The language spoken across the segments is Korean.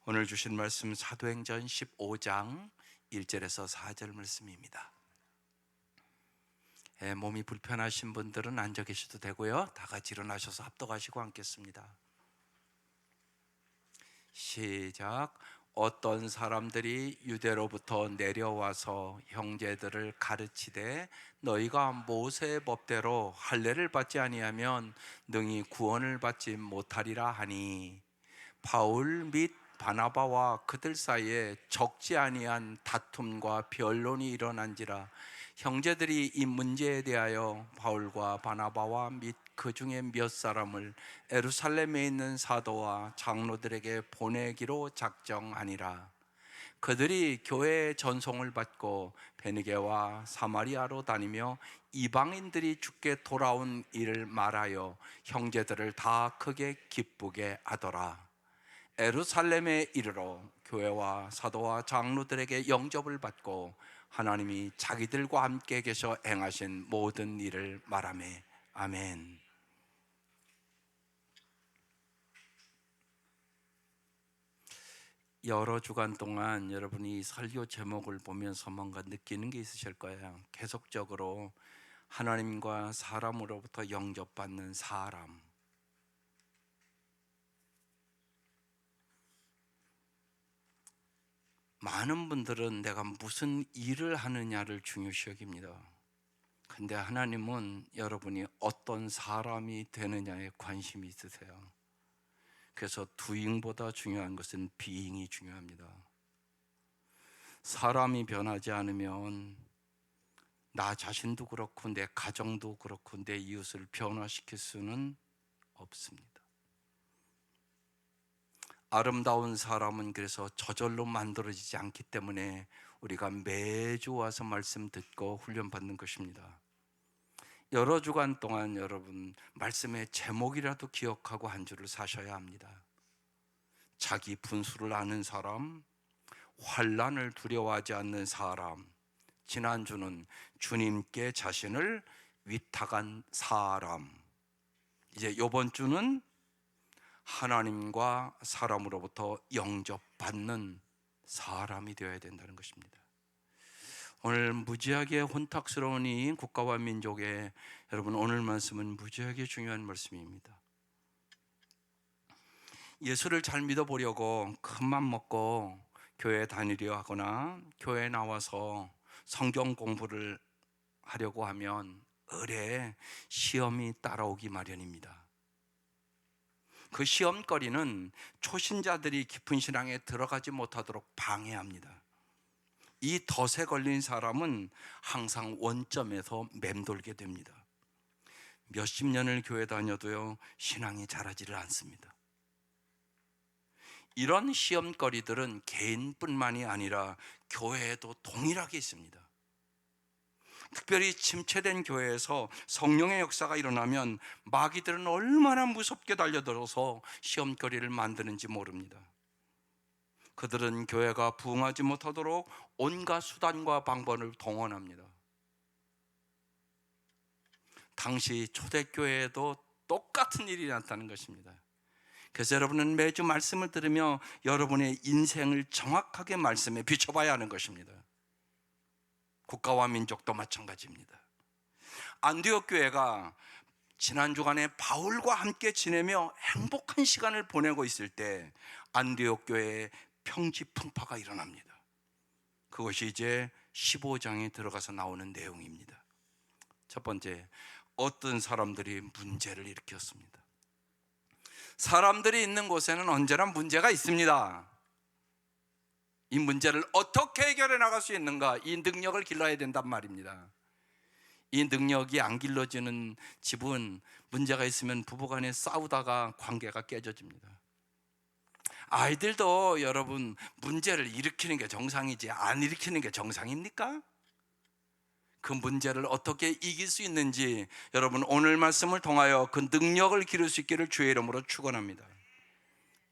오늘 주신 말씀 사도행전 15장 1절에서 4절 말씀입니다. 몸이 불편하신 분들은 앉아 계셔도 되고요, 다 같이 일어나셔서 합독하시고 앉겠습니다. 시작. 어떤 사람들이 유대로부터 내려와서 형제들을 가르치되 너희가 모세의 법대로 할례를 받지 아니하면 능히 구원을 받지 못하리라 하니, 바울 및 바나바와 그들 사이에 적지 아니한 다툼과 변론이 일어난지라. 형제들이 이 문제에 대하여 바울과 바나바와 및 그 중에 몇 사람을 예루살렘에 있는 사도와 장로들에게 보내기로 작정하니라. 그들이 교회의 전송을 받고 베니게와 사마리아로 다니며 이방인들이 주께 돌아온 일을 말하여 형제들을 다 크게 기쁘게 하더라. 예루살렘에 이르러 교회와 사도와 장로들에게 영접을 받고 하나님이 자기들과 함께 계셔 행하신 모든 일을 말하며 아멘. 여러 주간 동안 여러분이 설교 제목을 보면서 뭔가 느끼는 게 있으실 거예요. 계속적으로 하나님과 사람으로부터 영접받는 사람. 많은 분들은 내가 무슨 일을 하느냐를 중요시 여깁니다. 근데 하나님은 여러분이 어떤 사람이 되느냐에 관심이 있으세요. 그래서 doing보다 중요한 것은 being이 중요합니다. 사람이 변하지 않으면 나 자신도 그렇고 내 가정도 그렇고 내 이웃을 변화시킬 수는 없습니다. 아름다운 사람은 그래서 저절로 만들어지지 않기 때문에 우리가 매주 와서 말씀 듣고 훈련받는 것입니다. 여러 주간 동안 여러분 말씀의 제목이라도 기억하고 한 주를 사셔야 합니다. 자기 분수를 아는 사람, 환난을 두려워하지 않는 사람. 지난주는 주님께 자신을 위탁한 사람. 이제 이번 주는 하나님과 사람으로부터 영접받는 사람이 되어야 된다는 것입니다. 오늘 무지하게 혼탁스러운 이 국가와 민족에 여러분 오늘 말씀은 무지하게 중요한 말씀입니다. 예수를 잘 믿어보려고 큰맘 먹고 교회 다니려 하거나 교회에 나와서 성경 공부를 하려고 하면 의례 시험이 따라오기 마련입니다. 그 시험거리는 초신자들이 깊은 신앙에 들어가지 못하도록 방해합니다. 이 덫에 걸린 사람은 항상 원점에서 맴돌게 됩니다. 몇십 년을 교회 다녀도요, 신앙이 자라지를 않습니다. 이런 시험거리들은 개인뿐만이 아니라 교회에도 동일하게 있습니다. 특별히 침체된 교회에서 성령의 역사가 일어나면 마귀들은 얼마나 무섭게 달려들어서 시험거리를 만드는지 모릅니다. 그들은 교회가 부흥하지 못하도록 온갖 수단과 방법을 동원합니다. 당시 초대교회에도 똑같은 일이 났다는 것입니다. 그래서 여러분은 매주 말씀을 들으며 여러분의 인생을 정확하게 말씀에 비춰봐야 하는 것입니다. 국가와 민족도 마찬가지입니다. 안디옥 교회가 지난 주간에 바울과 함께 지내며 행복한 시간을 보내고 있을 때 안디옥 교회에 평지풍파가 일어납니다. 그것이 이제 15장에 들어가서 나오는 내용입니다. 첫 번째, 어떤 사람들이 문제를 일으켰습니다. 사람들이 있는 곳에는 언제나 문제가 있습니다. 이 문제를 어떻게 해결해 나갈 수 있는가, 이 능력을 길러야 된단 말입니다. 이 능력이 안 길러지는 집은 문제가 있으면 부부간에 싸우다가 관계가 깨져집니다. 아이들도 여러분 문제를 일으키는 게 정상이지 안 일으키는 게 정상입니까? 그 문제를 어떻게 이길 수 있는지 여러분 오늘 말씀을 통하여 그 능력을 기를 수 있기를 주의 이름으로 축원합니다.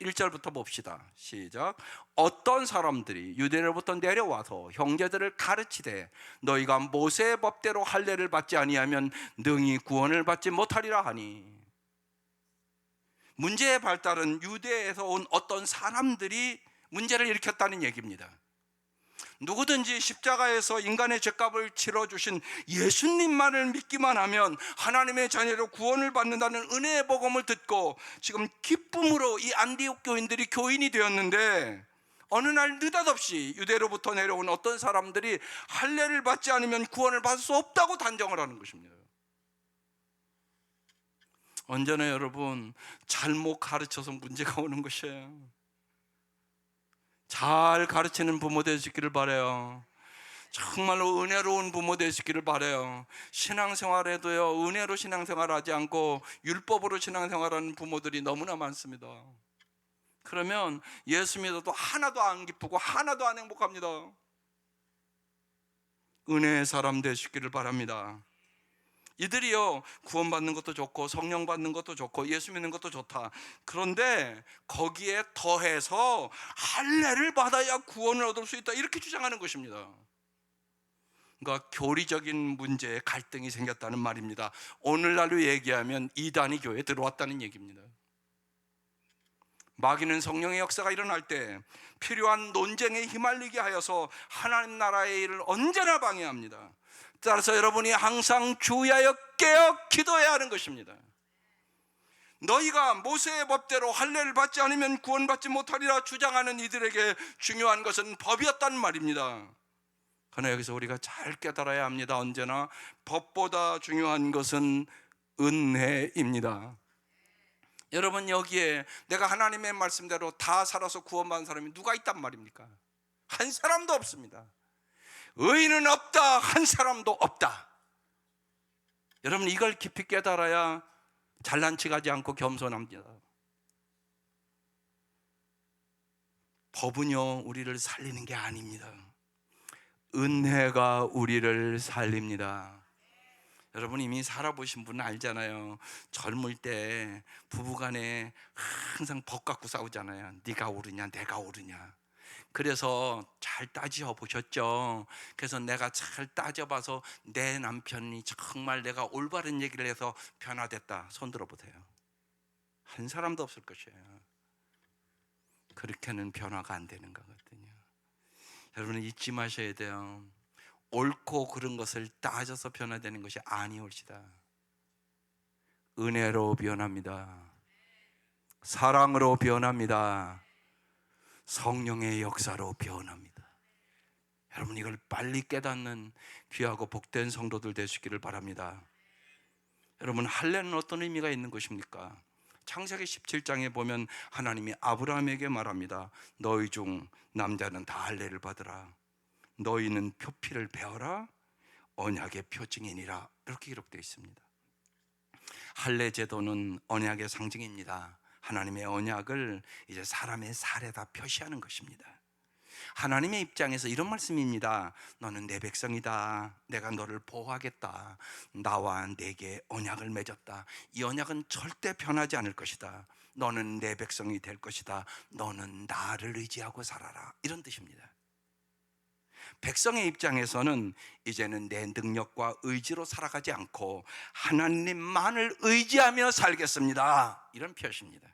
1절부터 봅시다. 시작. 어떤 사람들이 유대로부터 내려와서 형제들을 가르치되 너희가 모세의 법대로 할례를 받지 아니하면 능히 구원을 받지 못하리라 하니. 문제의 발달은 유대에서 온 어떤 사람들이 문제를 일으켰다는 얘기입니다. 누구든지 십자가에서 인간의 죄값을 치러주신 예수님만을 믿기만 하면 하나님의 자녀로 구원을 받는다는 은혜의 복음을 듣고 지금 기쁨으로 이 안디옥 교인들이 교인이 되었는데, 어느 날 느닷없이 유대로부터 내려온 어떤 사람들이 할례를 받지 않으면 구원을 받을 수 없다고 단정을 하는 것입니다. 언제나 여러분, 잘못 가르쳐서 문제가 오는 것이에요. 잘 가르치는 부모 되시기를 바라요. 정말로 은혜로운 부모 되시기를 바라요. 신앙생활에도요, 은혜로 신앙생활하지 않고 율법으로 신앙생활하는 부모들이 너무나 많습니다. 그러면 예수 믿어도 하나도 안 기쁘고 하나도 안 행복합니다. 은혜의 사람 되시기를 바랍니다. 이들이요, 구원받는 것도 좋고 성령 받는 것도 좋고 예수 믿는 것도 좋다. 그런데 거기에 더해서 할례를 받아야 구원을 얻을 수 있다, 이렇게 주장하는 것입니다. 그러니까 교리적인 문제에 갈등이 생겼다는 말입니다. 오늘날로 얘기하면 이단이 교회에 들어왔다는 얘기입니다. 마귀는 성령의 역사가 일어날 때 필요한 논쟁에 휘말리게 하여서 하나님 나라의 일을 언제나 방해합니다. 따라서 여러분이 항상 주의하여 깨어 기도해야 하는 것입니다. 너희가 모세의 법대로 할례를 받지 않으면 구원받지 못하리라 주장하는 이들에게 중요한 것은 법이었단 말입니다. 그러나 여기서 우리가 잘 깨달아야 합니다. 언제나 법보다 중요한 것은 은혜입니다. 여러분, 여기에 내가 하나님의 말씀대로 다 살아서 구원받은 사람이 누가 있단 말입니까? 한 사람도 없습니다. 의인은 없다, 한 사람도 없다. 여러분, 이걸 깊이 깨달아야 잘난 척하지 않고 겸손합니다. 법은요, 우리를 살리는 게 아닙니다. 은혜가 우리를 살립니다. 여러분, 이미 살아보신 분은 알잖아요. 젊을 때 부부간에 항상 법 갖고 싸우잖아요. 네가 옳으냐 내가 옳으냐. 그래서 잘 따져보셨죠. 그래서 내가 잘 따져봐서 내 남편이 정말 내가 올바른 얘기를 해서 변화됐다, 손 들어보세요. 한 사람도 없을 것이에요. 그렇게는 변화가 안 되는 거거든요. 여러분은 잊지 마셔야 돼요. 옳고 그른 것을 따져서 변화되는 것이 아니올시다. 은혜로 변합니다. 사랑으로 변합니다. 성령의 역사로 변합니다. 여러분, 이걸 빨리 깨닫는 귀하고 복된 성도들 되시기를 바랍니다. 여러분, 할례는 어떤 의미가 있는 것입니까? 창세기 17장에 보면 하나님이 아브라함에게 말합니다. 너희 중 남자는 다 할례를 받으라. 너희는 표피를 베어라. 언약의 표징이니라. 이렇게 기록되어 있습니다. 할례 제도는 언약의 상징입니다. 하나님의 언약을 이제 사람의 살에다 표시하는 것입니다. 하나님의 입장에서 이런 말씀입니다. 너는 내 백성이다. 내가 너를 보호하겠다. 나와 내게 언약을 맺었다. 이 언약은 절대 변하지 않을 것이다. 너는 내 백성이 될 것이다. 너는 나를 의지하고 살아라. 이런 뜻입니다. 백성의 입장에서는 이제는 내 능력과 의지로 살아가지 않고 하나님만을 의지하며 살겠습니다, 이런 표시입니다.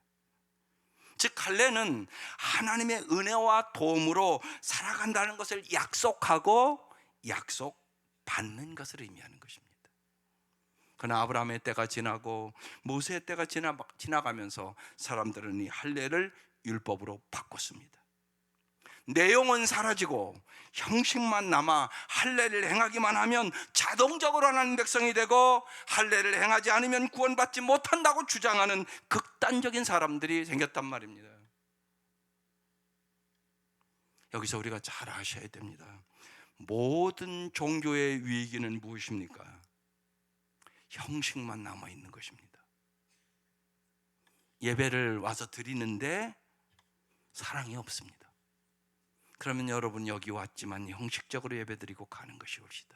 즉, 할례는 하나님의 은혜와 도움으로 살아간다는 것을 약속하고 약속받는 것을 의미하는 것입니다. 그러나 아브라함의 때가 지나고 모세의 때가 지나가면서 사람들은 이 할례를 율법으로 바꿨습니다. 내용은 사라지고 형식만 남아 할례를 행하기만 하면 자동적으로 하나님 백성이 되고 할례를 행하지 않으면 구원받지 못한다고 주장하는 극단적인 사람들이 생겼단 말입니다. 여기서 우리가 잘 아셔야 됩니다. 모든 종교의 위기는 무엇입니까? 형식만 남아있는 것입니다. 예배를 와서 드리는데 사랑이 없습니다. 그러면 여러분, 여기 왔지만 형식적으로 예배드리고 가는 것이 옳시다.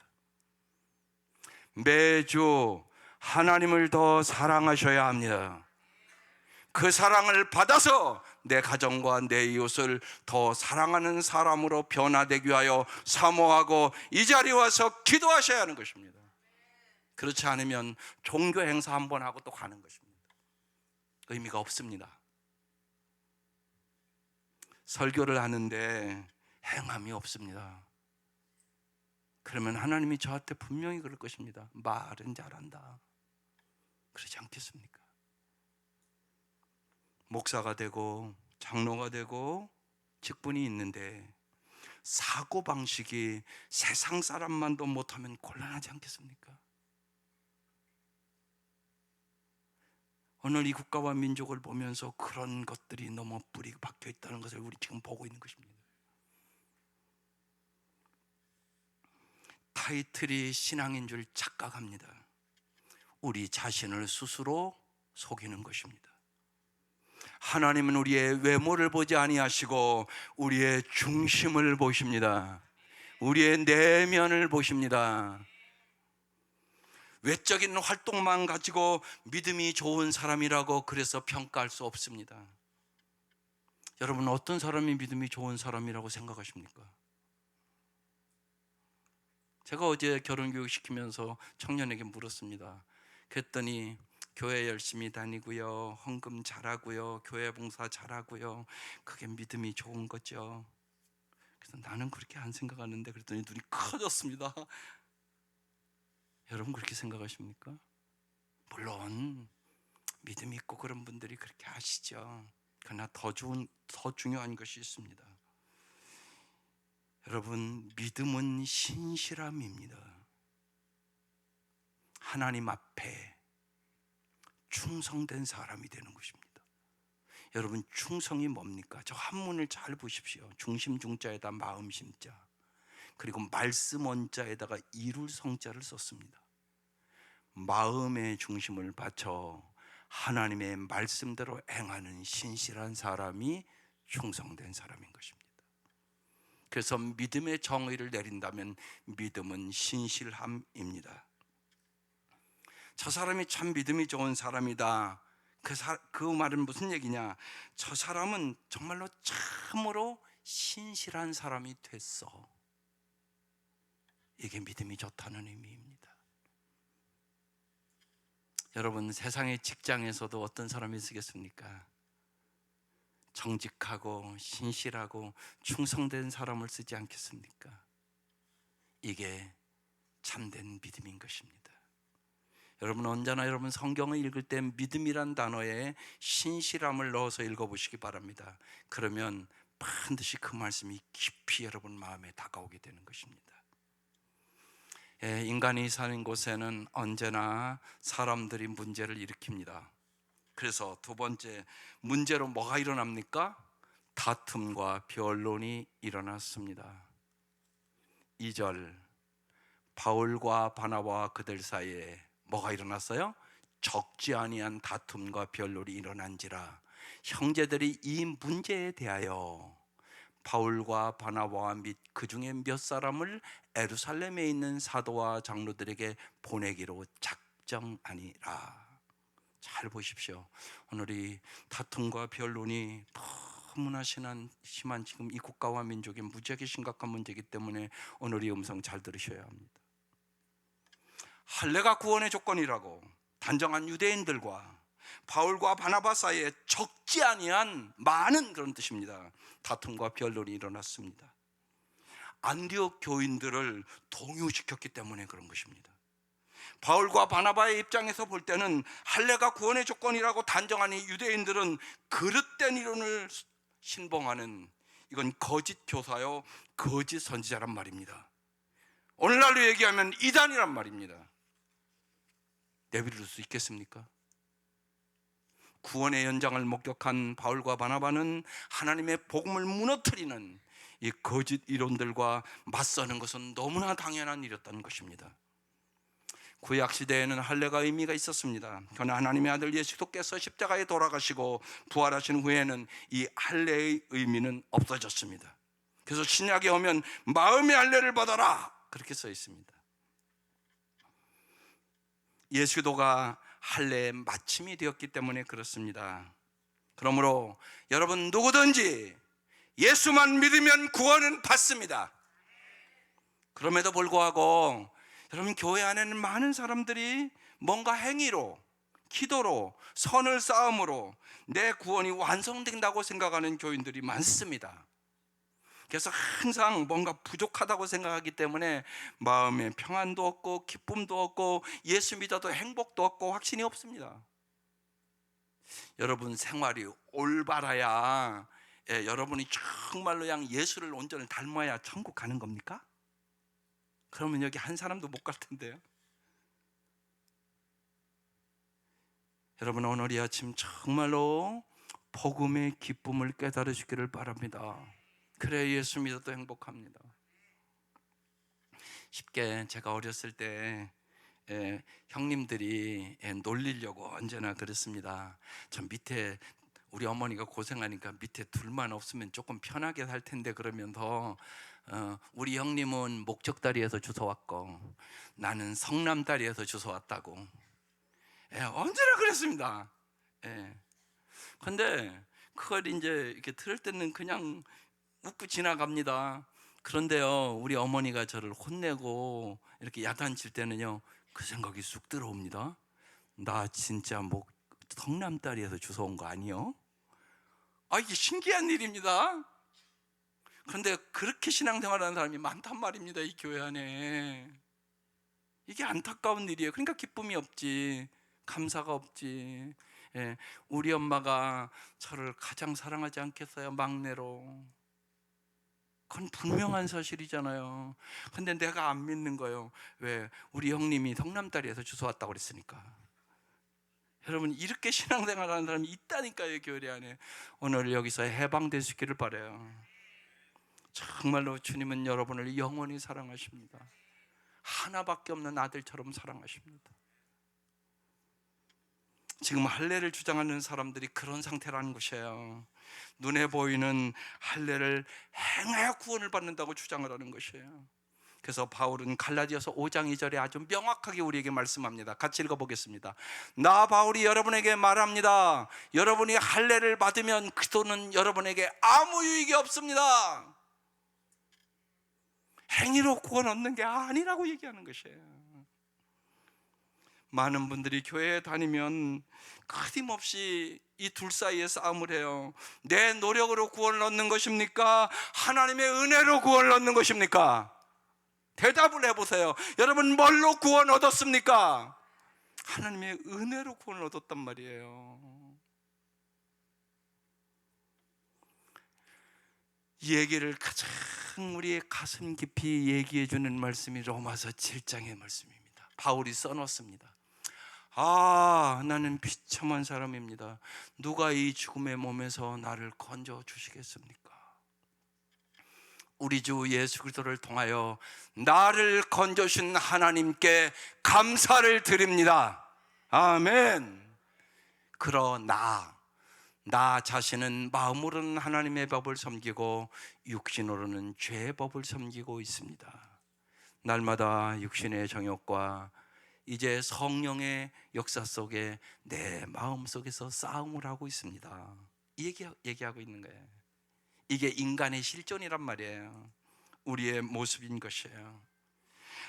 매주 하나님을 더 사랑하셔야 합니다. 그 사랑을 받아서 내 가정과 내 이웃을 더 사랑하는 사람으로 변화되기 위하여 사모하고 이 자리에 와서 기도하셔야 하는 것입니다. 그렇지 않으면 종교 행사 한번 하고 또 가는 것입니다. 의미가 없습니다. 설교를 하는데 행함이 없습니다. 그러면 하나님이 저한테 분명히 그럴 것입니다. 말은 잘한다. 그러지 않겠습니까? 목사가 되고 장로가 되고 직분이 있는데 사고방식이 세상 사람만도 못하면 곤란하지 않겠습니까? 오늘 이 국가와 민족을 보면서 그런 것들이 너무 뿌리 박혀 있다는 것을 우리 지금 보고 있는 것입니다. 타이틀이 신앙인 줄 착각합니다. 우리 자신을 스스로 속이는 것입니다. 하나님은 우리의 외모를 보지 아니하시고 우리의 중심을 보십니다. 우리의 내면을 보십니다. 외적인 활동만 가지고 믿음이 좋은 사람이라고 그래서 평가할 수 없습니다. 여러분, 어떤 사람이 믿음이 좋은 사람이라고 생각하십니까? 제가 어제 결혼교육 시키면서 청년에게 물었습니다. 그랬더니 교회 열심히 다니고요, 헌금 잘하고요, 교회 봉사 잘하고요, 그게 믿음이 좋은 거죠. 그래서 나는 그렇게 안 생각하는데, 그랬더니 눈이 커졌습니다. 여러분 그렇게 생각하십니까? 물론 믿음이 있고 그런 분들이 그렇게 하시죠. 그러나 더 중요한 것이 있습니다. 여러분, 믿음은 신실함입니다. 하나님 앞에 충성된 사람이 되는 것입니다. 여러분, 충성이 뭡니까? 저 한문을 잘 보십시오. 중심 중자에다 마음 심자, 그리고 말씀 원자에다가 이룰 성자를 썼습니다. 마음의 중심을 바쳐 하나님의 말씀대로 행하는 신실한 사람이 충성된 사람인 것입니다. 그래서 믿음의 정의를 내린다면 믿음은 신실함입니다. 저 사람이 참 믿음이 좋은 사람이다. 그 말은 무슨 얘기냐? 저 사람은 정말로 참으로 신실한 사람이 됐어. 이게 믿음이 좋다는 의미입니다. 여러분, 세상의 직장에서도 어떤 사람이 쓰겠습니까? 정직하고 신실하고 충성된 사람을 쓰지 않겠습니까? 이게 참된 믿음인 것입니다. 여러분, 언제나 여러분 성경을 읽을 때 믿음이란 단어에 신실함을 넣어서 읽어보시기 바랍니다. 그러면 반드시 그 말씀이 깊이 여러분 마음에 다가오게 되는 것입니다. 인간이 사는 곳에는 언제나 사람들이 문제를 일으킵니다. 그래서 두 번째 문제로 뭐가 일어납니까? 다툼과 변론이 일어났습니다. 2절, 바울과 바나바와 그들 사이에 뭐가 일어났어요? 적지 아니한 다툼과 변론이 일어난지라 형제들이 이 문제에 대하여 바울과 바나바와 및 그 중에 몇 사람을 예루살렘에 있는 사도와 장로들에게 보내기로 작정하니라. 잘 보십시오. 오늘 이 다툼과 변론이 너무나 심한 지금 이 국가와 민족의 무지하게 심각한 문제이기 때문에 오늘 이 음성 잘 들으셔야 합니다. 할례가 구원의 조건이라고 단정한 유대인들과 바울과 바나바 사이에 적지 아니한 많은 그런 뜻입니다. 다툼과 변론이 일어났습니다. 안디옥 교인들을 동요시켰기 때문에 그런 것입니다. 바울과 바나바의 입장에서 볼 때는 할례가 구원의 조건이라고 단정하니 유대인들은 그릇된 이론을 신봉하는, 이건 거짓 교사요 거짓 선지자란 말입니다. 오늘날로 얘기하면 이단이란 말입니다. 내버릴 수 있겠습니까? 구원의 연장을 목격한 바울과 바나바는 하나님의 복음을 무너뜨리는 이 거짓 이론들과 맞서는 것은 너무나 당연한 일이었다는 것입니다. 구약 시대에는 할례가 의미가 있었습니다. 그러나 하나님의 아들 예수께서 십자가에 돌아가시고 부활하신 후에는 이 할례의 의미는 없어졌습니다. 그래서 신약에 오면 마음의 할례를 받아라 그렇게 써 있습니다. 예수도가 할례의 마침이 되었기 때문에 그렇습니다. 그러므로 여러분 누구든지 예수만 믿으면 구원은 받습니다. 그럼에도 불구하고 여러분 교회 안에는 많은 사람들이 뭔가 행위로 기도로, 선을 쌓음으로 내 구원이 완성된다고 생각하는 교인들이 많습니다. 그래서 항상 뭔가 부족하다고 생각하기 때문에 마음에 평안도 없고 기쁨도 없고 예수 믿어도 행복도 없고 확신이 없습니다. 여러분 생활이 올바라야, 여러분이 정말로 그냥 예수를 온전히 닮아야 천국 가는 겁니까? 그러면 여기 한 사람도 못 갈 텐데요. 여러분 오늘 이 아침 정말로 복음의 기쁨을 깨달으시기를 바랍니다. 그래 예수 믿어도 행복합니다. 쉽게 제가 어렸을 때 형님들이 놀리려고 언제나 그랬습니다. 저 밑에 우리 어머니가 고생하니까 밑에 둘만 없으면 조금 편하게 살 텐데 그러면서 우리 형님은 목적다리에서 주워왔고 나는 성남다리에서 주워왔다고 언제나 그랬습니다. 근데 그걸 이제 이렇게 들을 때는 그냥 웃고 지나갑니다. 그런데요, 우리 어머니가 저를 혼내고 이렇게 야단칠 때는요, 그 생각이 쑥 들어옵니다. 나 진짜 성남다리에서 주워온 거 아니요? 이게 신기한 일입니다. 그런데 그렇게 신앙생활하는 사람이 많단 말입니다, 이 교회 안에. 이게 안타까운 일이에요. 그러니까 기쁨이 없지, 감사가 없지. 우리 엄마가 저를 가장 사랑하지 않겠어요, 막내로. 그건 분명한 사실이잖아요. 근데 내가 안 믿는 거예요. 왜? 우리 형님이 성남다리에서 주워왔다고 그랬으니까. 여러분 이렇게 신앙생활하는 사람이 있다니까요, 교회 안에. 오늘 여기서 해방되시기를 바라요. 정말로 주님은 여러분을 영원히 사랑하십니다. 하나밖에 없는 아들처럼 사랑하십니다. 지금 할례를 주장하는 사람들이 그런 상태라는 것이에요. 눈에 보이는 할례를 행하여 구원을 받는다고 주장을 하는 것이에요. 그래서 바울은 갈라디아서 5장 2절에 아주 명확하게 우리에게 말씀합니다. 같이 읽어보겠습니다. 나 바울이 여러분에게 말합니다. 여러분이 할례를 받으면 그도는 여러분에게 아무 유익이 없습니다. 행위로 구원 얻는 게 아니라고 얘기하는 것이에요. 많은 분들이 교회에 다니면 끊임없이 이 둘 사이에 싸움을 해요. 내 노력으로 구원을 얻는 것입니까? 하나님의 은혜로 구원을 얻는 것입니까? 대답을 해보세요. 여러분 뭘로 구원 얻었습니까? 하나님의 은혜로 구원을 얻었단 말이에요. 이 얘기를 가장 우리의 가슴 깊이 얘기해 주는 말씀이 로마서 7장의 말씀입니다. 바울이 써놓습니다. 나는 비참한 사람입니다. 누가 이 죽음의 몸에서 나를 건져 주시겠습니까? 우리 주 예수 그리스도를 통하여 나를 건져 주신 하나님께 감사를 드립니다. 아멘. 그러나 나 자신은 마음으로는 하나님의 법을 섬기고 육신으로는 죄의 법을 섬기고 있습니다. 날마다 육신의 정욕과 이제 성령의 역사 속에 내 마음 속에서 싸움을 하고 있습니다. 얘기하고 있는 거예요. 이게 인간의 실존이란 말이에요. 우리의 모습인 것이에요.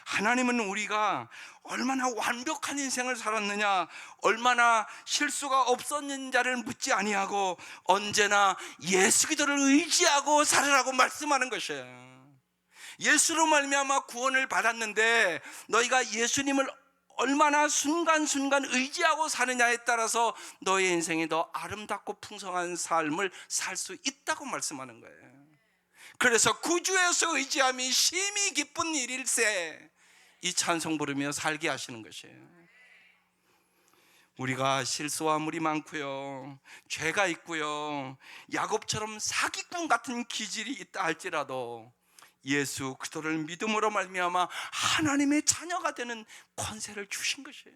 하나님은 우리가 얼마나 완벽한 인생을 살았느냐, 얼마나 실수가 없었는지를 묻지 아니하고 언제나 예수 그리스도를 의지하고 살으라고 말씀하는 것이에요. 예수로 말미암아 구원을 받았는데 너희가 예수님을 얼마나 순간순간 의지하고 사느냐에 따라서 너의 인생이 더 아름답고 풍성한 삶을 살 수 있다고 말씀하는 거예요. 그래서 구주에서 의지함이 심히 기쁜 일일세, 이 찬송 부르며 살게 하시는 것이에요. 우리가 실수함이 많고요, 죄가 있고요, 야곱처럼 사기꾼 같은 기질이 있다 할지라도 예수 그리스도를 믿음으로 말미암아 하나님의 자녀가 되는 권세를 주신 것이에요.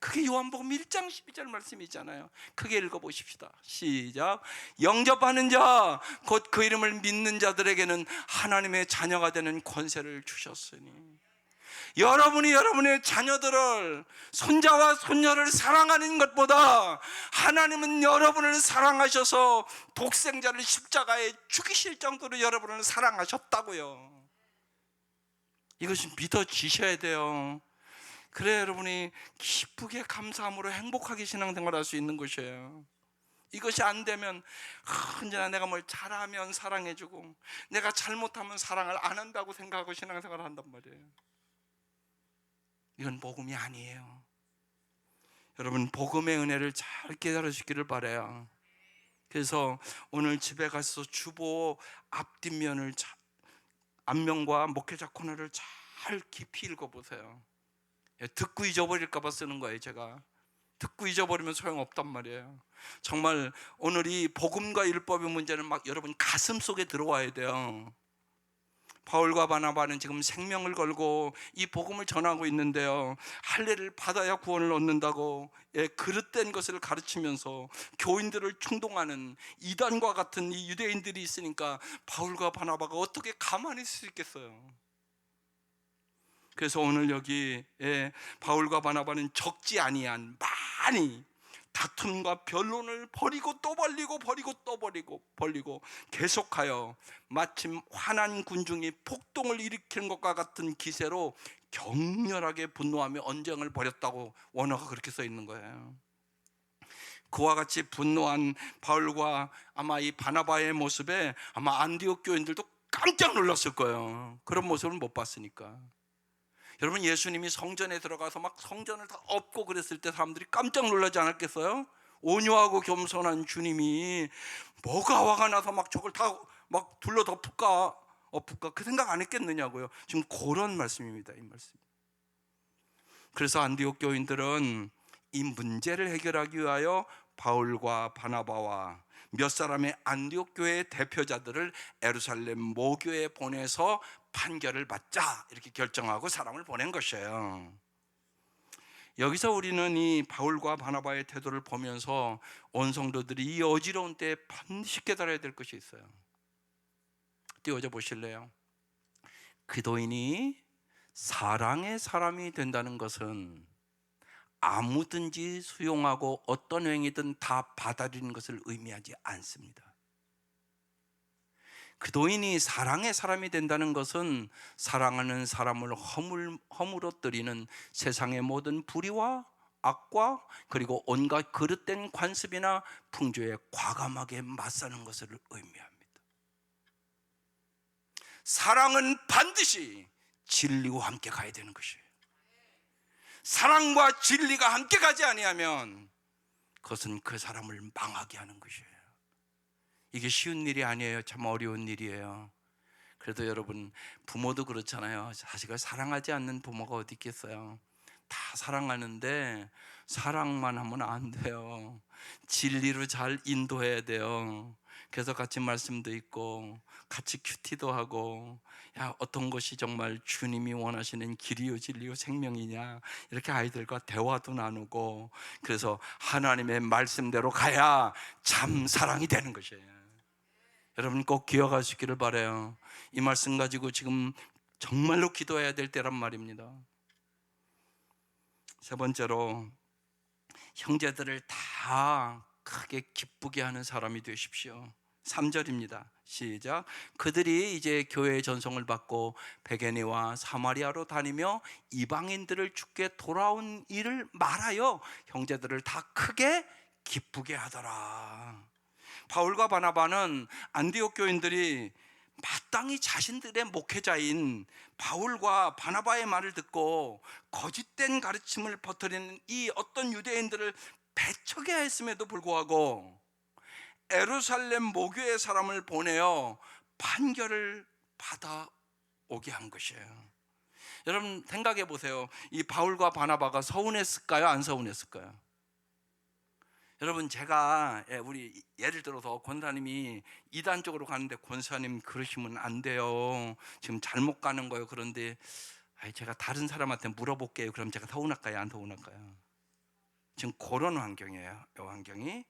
그게 요한복음 1장 12절 말씀이잖아요. 크게 읽어보십시다. 시작. 영접하는 자 곧 그 이름을 믿는 자들에게는 하나님의 자녀가 되는 권세를 주셨으니, 여러분이 여러분의 자녀들을, 손자와 손녀를 사랑하는 것보다 하나님은 여러분을 사랑하셔서 독생자를 십자가에 죽이실 정도로 여러분을 사랑하셨다고요. 이것이 믿어지셔야 돼요. 그래 여러분이 기쁘게 감사함으로 행복하게 신앙생활할 수 있는 것이에요. 이것이 안 되면 언제나 내가 뭘 잘하면 사랑해주고 내가 잘못하면 사랑을 안 한다고 생각하고 신앙생활을 한단 말이에요. 이건 복음이 아니에요. 여러분 복음의 은혜를 잘 깨달으시기를 바라요. 그래서 오늘 집에 가서 주보 앞뒷면을 앞면과 목회자 코너를 잘 깊이 읽어보세요. 듣고 잊어버릴까 봐 쓰는 거예요. 제가 듣고 잊어버리면 소용없단 말이에요. 정말 오늘 이 복음과 율법의 문제는 막 여러분 가슴 속에 들어와야 돼요. 바울과 바나바는 지금 생명을 걸고 이 복음을 전하고 있는데요, 할례를 받아야 구원을 얻는다고 그릇된 것을 가르치면서 교인들을 충동하는 이단과 같은 이 유대인들이 있으니까 바울과 바나바가 어떻게 가만히 있을 수 있겠어요. 그래서 오늘 여기 바울과 바나바는 적지 아니한 많이 다툼과 변론을 벌이고 또 벌리고 버리고 또 벌리고 계속하여 마침 화난 군중이 폭동을 일으키는 것과 같은 기세로 격렬하게 분노하며 언쟁을 벌였다고 원어가 그렇게 써 있는 거예요. 그와 같이 분노한 바울과 아마 이 바나바의 모습에 아마 안디옥 교인들도 깜짝 놀랐을 거예요. 그런 모습을 못 봤으니까. 여러분 예수님이 성전에 들어가서 막 성전을 다 엎고 그랬을 때 사람들이 깜짝 놀라지 않았겠어요? 온유하고 겸손한 주님이 뭐가 화가 나서 막 저걸 다 막 둘러 덮을까 그 생각 안 했겠느냐고요. 지금 그런 말씀입니다. 이 말씀. 그래서 안디옥 교인들은 이 문제를 해결하기 위하여 바울과 바나바와 몇 사람의 안디옥 교회의 대표자들을 예루살렘 모교에 보내서 판결을 받자 이렇게 결정하고 사람을 보낸 것이에요. 여기서 우리는 이 바울과 바나바의 태도를 보면서 온 성도들이 이 어지러운 때에 반드시 깨달아야 될 것이 있어요. 띄워져 보실래요? 그도인이 사랑의 사람이 된다는 것은 아무든지 수용하고 어떤 행위든 다 받아들이는 것을 의미하지 않습니다. 그도인이 사랑의 사람이 된다는 것은 사랑하는 사람을 허물어뜨리는 세상의 모든 불의와 악과 그리고 온갖 그릇된 관습이나 풍조에 과감하게 맞서는 것을 의미합니다. 사랑은 반드시 진리와 함께 가야 되는 것이에요. 사랑과 진리가 함께 가지 아니하면 그것은 그 사람을 망하게 하는 것이에요. 이게 쉬운 일이 아니에요. 참 어려운 일이에요. 그래도 여러분 부모도 그렇잖아요. 자식을 사랑하지 않는 부모가 어디 있겠어요. 다 사랑하는데 사랑만 하면 안 돼요. 진리로 잘 인도해야 돼요. 그래서 같이 말씀도 있고 같이 큐티도 하고, 야 어떤 것이 정말 주님이 원하시는 길이요 진리요 생명이냐 이렇게 아이들과 대화도 나누고, 그래서 하나님의 말씀대로 가야 참 사랑이 되는 것이에요. 여러분 꼭 기억하시기를 바라요. 이 말씀 가지고 지금 정말로 기도해야 될 때란 말입니다. 세 번째로, 형제들을 다 크게 기쁘게 하는 사람이 되십시오. 3절입니다. 시작. 그들이 이제 교회의 전송을 받고 베게니와 사마리아로 다니며 이방인들을 주께 돌아온 일을 말하여 형제들을 다 크게 기쁘게 하더라. 바울과 바나바는 안디옥 교인들이 마땅히 자신들의 목회자인 바울과 바나바의 말을 듣고 거짓된 가르침을 퍼뜨리는 이 어떤 유대인들을 배척해야 했음에도 불구하고 예루살렘 모교의 사람을 보내어 판결을 받아오게 한 것이에요. 여러분 생각해 보세요. 이 바울과 바나바가 서운했을까요? 안 서운했을까요? 여러분 제가 우리 예를 들어서 권사님이 이단 쪽으로 가는데 권사님 그러시면 안 돼요. 지금 잘못 가는 거예요. 그런데 제가 다른 사람한테 물어볼게요. 그럼 제가 서운할까요? 안 서운할까요? 지금 그런 환경이에요. 이 환경이.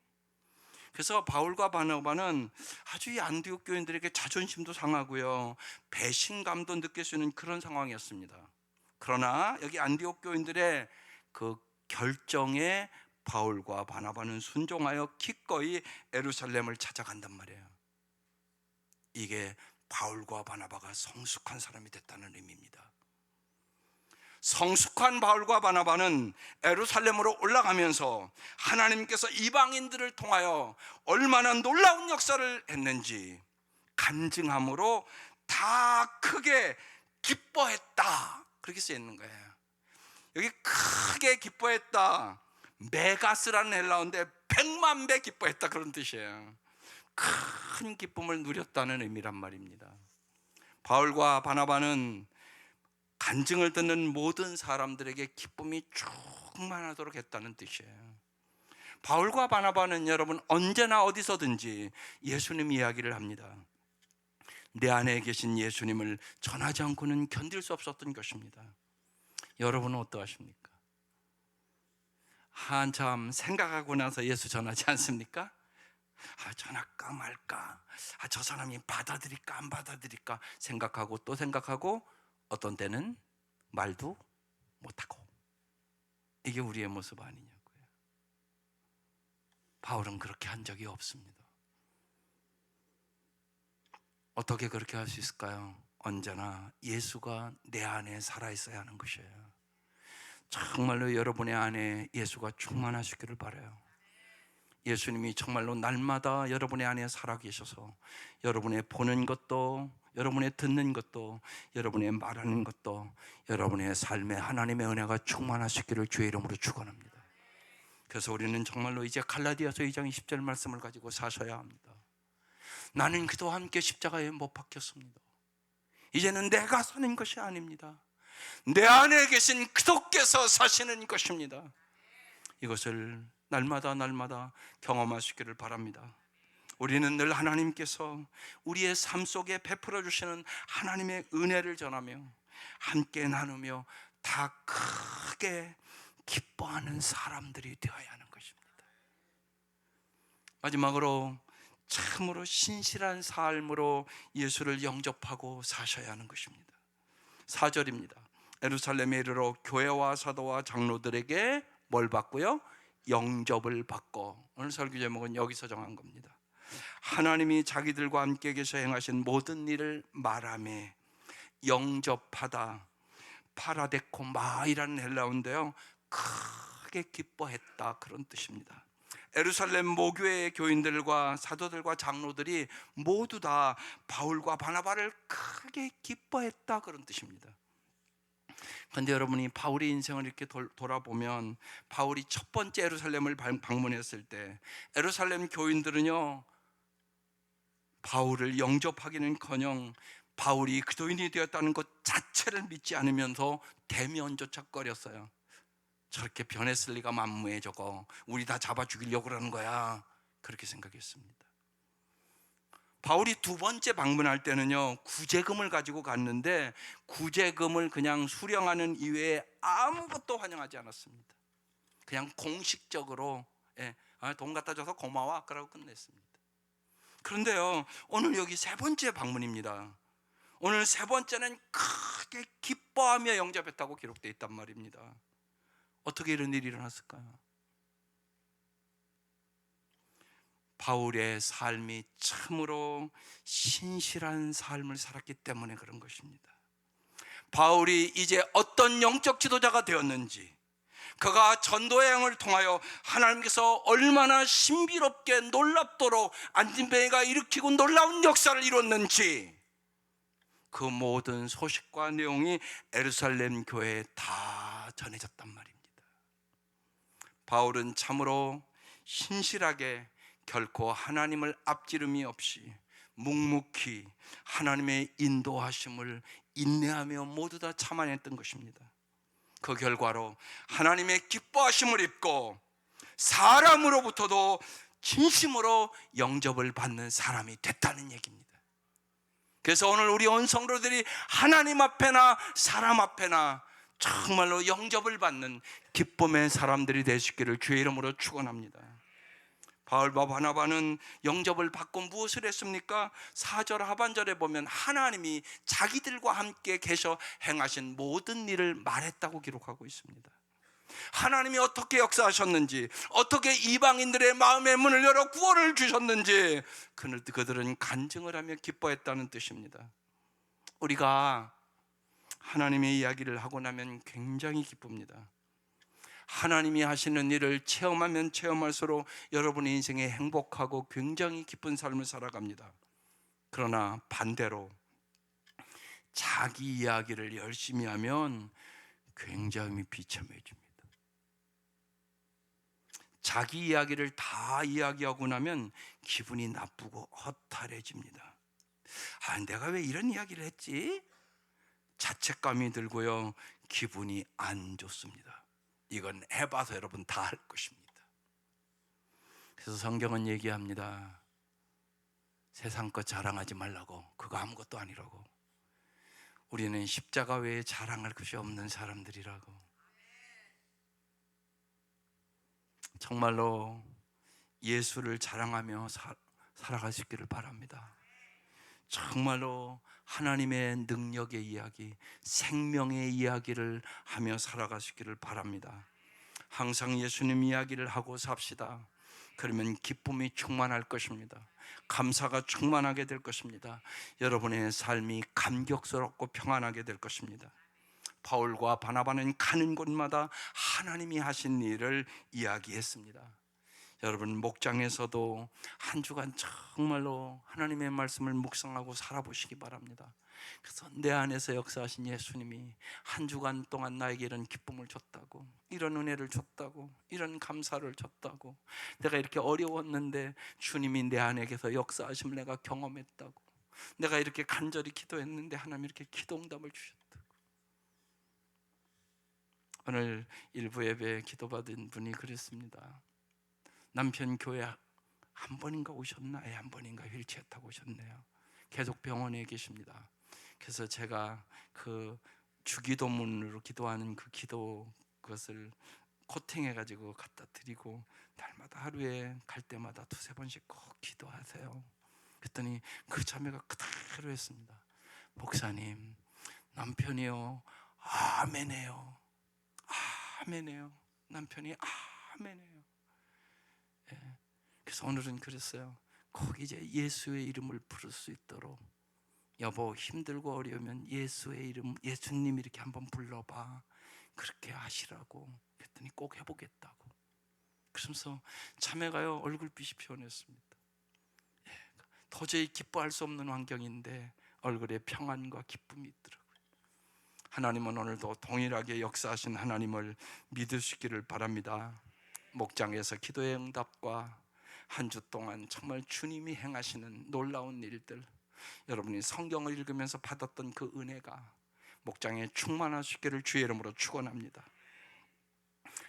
그래서 바울과 바나바는 아주 이 안디옥 교인들에게 자존심도 상하고요, 배신감도 느낄 수 있는 그런 상황이었습니다. 그러나 여기 안디옥 교인들의 그 결정에 바울과 바나바는 순종하여 기꺼이 예루살렘을 찾아간단 말이에요. 이게 바울과 바나바가 성숙한 사람이 됐다는 의미입니다. 성숙한 바울과 바나바는 예루살렘으로 올라가면서 하나님께서 이방인들을 통하여 얼마나 놀라운 역사를 했는지 간증함으로 다 크게 기뻐했다, 그렇게 쓰여 있는 거예요. 여기 크게 기뻐했다, 메가스라는 헬라어인데 100만 배 기뻐했다, 그런 뜻이에요. 큰 기쁨을 누렸다는 의미란 말입니다. 바울과 바나바는 간증을 듣는 모든 사람들에게 기쁨이 충만하도록 했다는 뜻이에요. 바울과 바나바는 여러분 언제나 어디서든지 예수님 이야기를 합니다. 내 안에 계신 예수님을 전하지 않고는 견딜 수 없었던 것입니다. 여러분은 어떠하십니까? 한참 생각하고 나서 예수 전하지 않습니까? 전할까 말까, 저 사람이 받아들일까 안 받아들일까 생각하고 또 생각하고 어떤 때는 말도 못하고. 이게 우리의 모습 아니냐고요. 바울은 그렇게 한 적이 없습니다. 어떻게 그렇게 할 수 있을까요? 언제나 예수가 내 안에 살아있어야 하는 것이에요. 정말로 여러분의 안에 예수가 충만하시기를 바라요. 예수님이 정말로 날마다 여러분의 안에 살아계셔서 여러분의 보는 것도, 여러분의 듣는 것도, 여러분의 말하는 것도, 여러분의 삶에 하나님의 은혜가 충만하시기를 주의 이름으로 축원합니다. 그래서 우리는 정말로 이제 갈라디아서 2장 20절 말씀을 가지고 사셔야 합니다. 나는 그도 함께 십자가에 못 박혔습니다. 이제는 내가 사는 것이 아닙니다. 내 안에 계신 그도께서 사시는 것입니다. 이것을 날마다 경험하시기를 바랍니다. 우리는 늘 하나님께서 우리의 삶 속에 베풀어 주시는 하나님의 은혜를 전하며 함께 나누며 다 크게 기뻐하는 사람들이 되어야 하는 것입니다. 마지막으로 참으로 신실한 삶으로 예수를 영접하고 사셔야 하는 것입니다. 4절입니다. 예루살렘에 이르러 교회와 사도와 장로들에게 뭘 받고요? 영접을 받고. 오늘 설교 제목은 여기서 정한 겁니다. 하나님이 자기들과 함께 계셔 행하신 모든 일을 말하며 영접하다, 파라데코마이라는 헬라어인데요, 크게 기뻐했다, 그런 뜻입니다. 예루살렘 모교회의 교인들과 사도들과 장로들이 모두 다 바울과 바나바를 크게 기뻐했다, 그런 뜻입니다. 그런데 여러분이 바울의 인생을 이렇게 돌아보면 바울이 첫 번째 예루살렘을 방문했을 때 예루살렘 교인들은요, 바울을 영접하기는커녕 바울이 그도인이 되었다는 것 자체를 믿지 않으면서 대면조차 꺼렸어요. 저렇게 변했을 리가 만무해, 저거 우리 다 잡아 죽이려고 그러는 거야, 그렇게 생각했습니다. 바울이 두 번째 방문할 때는요, 구제금을 가지고 갔는데 구제금을 그냥 수령하는 이외에 아무것도 환영하지 않았습니다. 그냥 공식적으로 돈 갖다 줘서 고마워, 그러고 끝냈습니다. 그런데요, 오늘 여기 세 번째 방문입니다. 오늘 세 번째는 크게 기뻐하며 영접했다고 기록되어 있단 말입니다. 어떻게 이런 일이 일어났을까요? 바울의 삶이 참으로 신실한 삶을 살았기 때문에 그런 것입니다. 바울이 이제 어떤 영적 지도자가 되었는지, 그가 전도 여행을 통하여 하나님께서 얼마나 신비롭게 놀랍도록 안진뱅이가 일으키고 놀라운 역사를 이뤘는지, 그 모든 소식과 내용이 예루살렘 교회에 다 전해졌단 말입니다. 바울은 참으로 신실하게 결코 하나님을 앞지름이 없이 묵묵히 하나님의 인도하심을 인내하며 모두 다 참아냈던 것입니다. 그 결과로 하나님의 기뻐하심을 입고 사람으로부터도 진심으로 영접을 받는 사람이 됐다는 얘기입니다. 그래서 오늘 우리 온 성도들이 하나님 앞에나 사람 앞에나 정말로 영접을 받는 기쁨의 사람들이 되시기를 주의 이름으로 축원합니다. 바울과 바나바는 영접을 받고 무엇을 했습니까? 4절 하반절에 보면 하나님이 자기들과 함께 계셔 행하신 모든 일을 말했다고 기록하고 있습니다. 하나님이 어떻게 역사하셨는지, 어떻게 이방인들의 마음의 문을 열어 구원을 주셨는지 그들은 간증을 하며 기뻐했다는 뜻입니다. 우리가 하나님의 이야기를 하고 나면 굉장히 기쁩니다. 하나님이 하시는 일을 체험하면 체험할수록 여러분의 인생에 행복하고 굉장히 기쁜 삶을 살아갑니다. 그러나 반대로 자기 이야기를 열심히 하면 굉장히 비참해집니다. 자기 이야기를 다 이야기하고 나면 기분이 나쁘고 허탈해집니다. 내가 왜 이런 이야기를 했지? 자책감이 들고요, 기분이 안 좋습니다. 이건 해봐서 여러분 다 알 것입니다. 그래서 성경은 얘기합니다. 세상 것 자랑하지 말라고. 그거 아무것도 아니라고. 우리는 십자가 외에 자랑할 것이 없는 사람들이라고. 정말로 예수를 자랑하며 살아갈 수 있기를 바랍니다. 정말로 하나님의 능력의 이야기, 생명의 이야기를 하며 살아갈 수 있기를 바랍니다. 항상 예수님 이야기를 하고 삽시다. 그러면 기쁨이 충만할 것입니다. 감사가 충만하게 될 것입니다. 여러분의 삶이 감격스럽고 평안하게 될 것입니다. 바울과 바나바는 가는 곳마다 하나님이 하신 일을 이야기했습니다. 여러분, 목장에서도 한 주간 정말로 하나님의 말씀을 묵상하고 살아보시기 바랍니다. 그래서 내 안에서 역사하신 예수님이 한 주간 동안 나에게 이런 기쁨을 줬다고, 이런 은혜를 줬다고, 이런 감사를 줬다고, 내가 이렇게 어려웠는데 주님이 내 안에서 역사하심을 내가 경험했다고, 내가 이렇게 간절히 기도했는데 하나님이 이렇게 기도응답을 주셨다고. 오늘 일부 예배에 기도받은 분이 그랬습니다. 남편 교회 한 번인가 오셨나? 한 번인가 휠체어 타고 오셨네요. 계속 병원에 계십니다. 그래서 제가 그 주기도문으로 기도하는 그 기도 그것을 코팅해가지고 갖다 드리고, 날마다 하루에 갈 때마다 두세 번씩 꼭 기도하세요. 그랬더니 그 자매가 그대로 했습니다. 목사님, 남편이요 아멘해요. 아멘해요. 남편이 아멘해요. 그래서 오늘은 그랬어요. 꼭 이제 예수의 이름을 부를 수 있도록, 여보 힘들고 어려우면 예수의 이름, 예수님 이렇게 한번 불러봐, 그렇게 하시라고. 그랬더니 꼭 해보겠다고. 그러면서 자매가요 얼굴빛이 변했습니다. 도저히 기뻐할 수 없는 환경인데 얼굴에 평안과 기쁨이 있더라고요. 하나님은 오늘도 동일하게 역사하신 하나님을 믿을 수 있기를 바랍니다. 목장에서 기도의 응답과 한 주 동안 정말 주님이 행하시는 놀라운 일들, 여러분이 성경을 읽으면서 받았던 그 은혜가 목장에 충만할 수 있기를 주의 이름으로 축원합니다.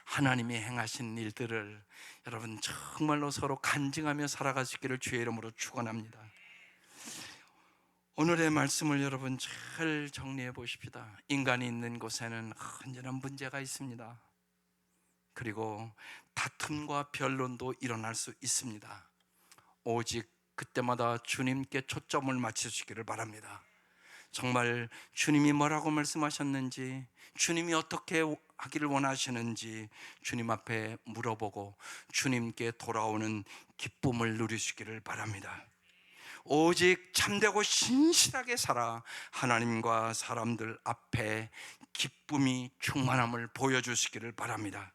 하나님이 행하신 일들을 여러분 정말로 서로 간증하며 살아갈 수 있기를 주의 이름으로 축원합니다. 오늘의 말씀을 여러분 잘 정리해 보십시다. 인간이 있는 곳에는 언제나 문제가 있습니다. 그리고 다툼과 변론도 일어날 수 있습니다. 오직 그때마다 주님께 초점을 맞추시기를 바랍니다. 정말 주님이 뭐라고 말씀하셨는지, 주님이 어떻게 하기를 원하시는지 주님 앞에 물어보고 주님께 돌아오는 기쁨을 누리시기를 바랍니다. 오직 참되고 신실하게 살아 하나님과 사람들 앞에 기쁨이 충만함을 보여주시기를 바랍니다.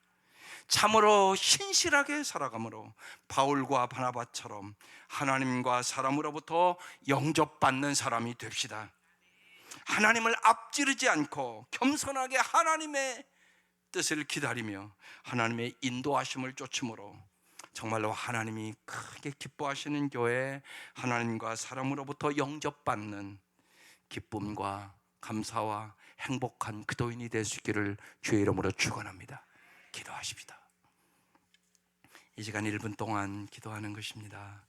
참으로 신실하게 살아감으로 바울과 바나바처럼 하나님과 사람으로부터 영접받는 사람이 됩시다. 하나님을 앞지르지 않고 겸손하게 하나님의 뜻을 기다리며 하나님의 인도하심을 쫓음으로 정말로 하나님이 크게 기뻐하시는 교회, 하나님과 사람으로부터 영접받는 기쁨과 감사와 행복한 그도인이 될 수 있기를 주의 이름으로 축원합니다. 기도하십시다. 이 시간 1분 동안 기도하는 것입니다.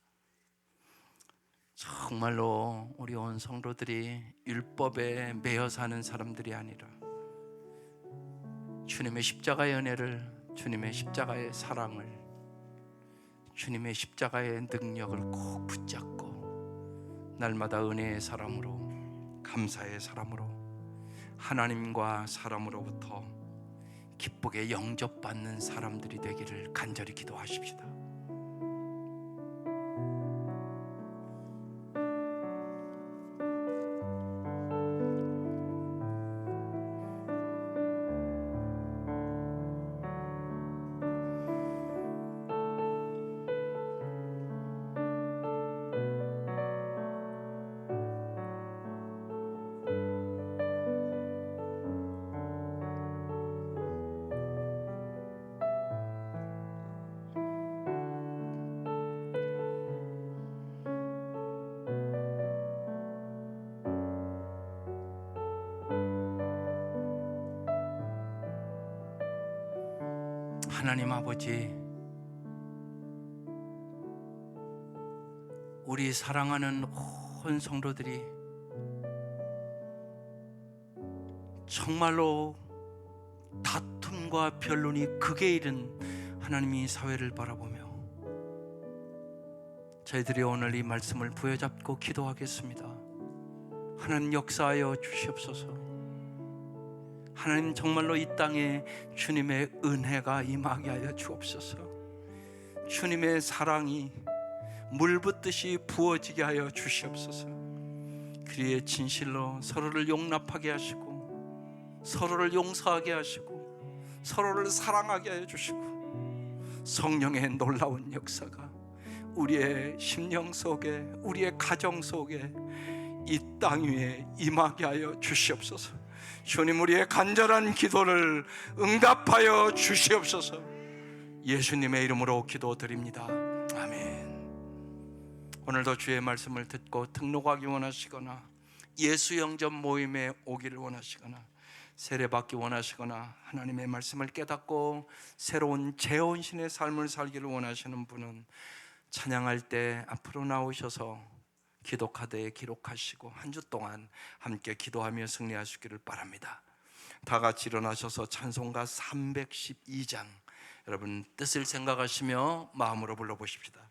정말로 우리 온 성도들이 율법에 매여 사는 사람들이 아니라 주님의 십자가의 은혜를, 주님의 십자가의 사랑을, 주님의 십자가의 능력을 꼭 붙잡고 날마다 은혜의 사람으로, 감사의 사람으로, 하나님과 사람으로부터 기쁘게 영접받는 사람들이 되기를 간절히 기도하십시다. 하나님 아버지, 우리 사랑하는 온 성도들이 정말로 다툼과 변론이 극에 이른 하나님이 사회를 바라보며 저희들이 오늘 이 말씀을 부여잡고 기도하겠습니다. 하나님 역사하여 주시옵소서. 하나님 정말로 이 땅에 주님의 은혜가 임하게 하여 주옵소서. 주님의 사랑이 물 붓듯이 부어지게 하여 주시옵소서. 그리에 진실로 서로를 용납하게 하시고 서로를 용서하게 하시고 서로를 사랑하게 하여 주시고 성령의 놀라운 역사가 우리의 심령 속에, 우리의 가정 속에, 이 땅 위에 임하게 하여 주시옵소서. 주님, 우리의 간절한 기도를 응답하여 주시옵소서. 예수님의 이름으로 기도드립니다. 아멘. 오늘도 주의 말씀을 듣고 등록하기 원하시거나 예수 영접 모임에 오기를 원하시거나 세례받기 원하시거나 하나님의 말씀을 깨닫고 새로운 재혼신의 삶을 살기를 원하시는 분은 찬양할 때 앞으로 나오셔서 기도 카드에 기록하시고 한 주 동안 함께 기도하며 승리하시기를 바랍니다. 다 같이 일어나셔서 찬송가 312장 여러분 뜻을 생각하시며 마음으로 불러보십시다.